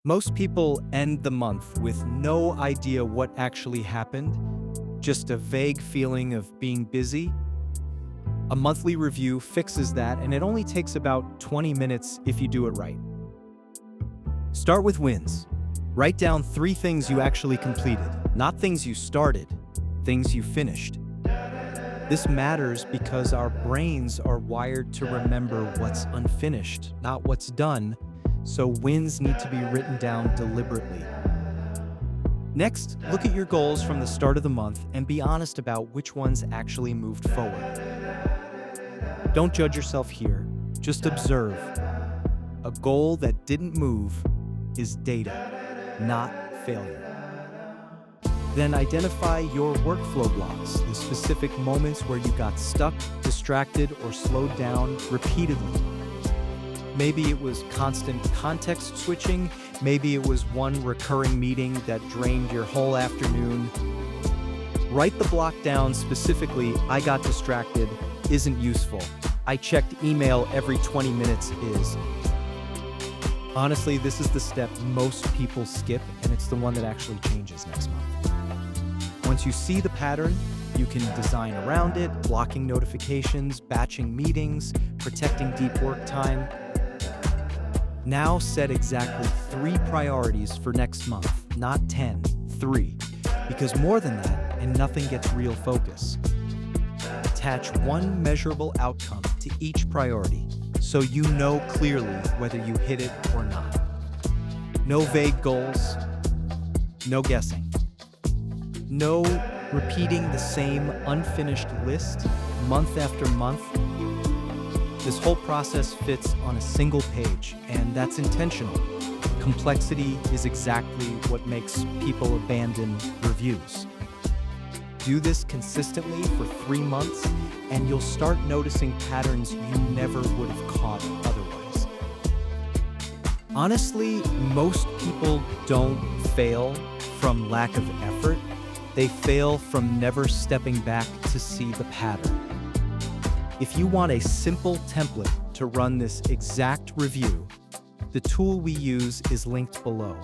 Most people end the month with no idea what actually happened, just a vague feeling of being busy. A monthly review fixes that, and it only takes about 20 minutes if you do it right. Start with wins. Write down 3 things you actually completed, not things you started, things you finished. This matters because our brains are wired to remember what's unfinished, not what's done, so wins need to be written down deliberately. Next, look at your goals from the start of the month and be honest about which ones actually moved forward. Don't judge yourself here, just observe. A goal that didn't move is data, not failure. Then identify your workflow blocks, the specific moments where you got stuck, distracted, or slowed down repeatedly. Maybe it was constant context switching, maybe it was one recurring meeting that drained your whole afternoon. Write the block down specifically. I got distracted isn't useful. I checked email every 20 minutes is. Honestly, this is the step most people skip, and it's the one that actually changes next month. Once you see the pattern, you can design around it, blocking notifications, batching meetings, protecting deep work time. Now set exactly 3 priorities for next month, not 10, 3, because more than that, and nothing gets real focus. Attach one measurable outcome to each priority, so you know clearly whether you hit it or not. No vague goals, no guessing. No repeating the same unfinished list month after month. This whole process fits on a single page, and that's intentional. Complexity is exactly what makes people abandon reviews. Do this consistently for 3 months, and you'll start noticing patterns you never would have caught otherwise. Honestly, most people don't fail from lack of effort. They fail from never stepping back to see the pattern. If you want a simple template to run this exact review, the tool we use is linked below.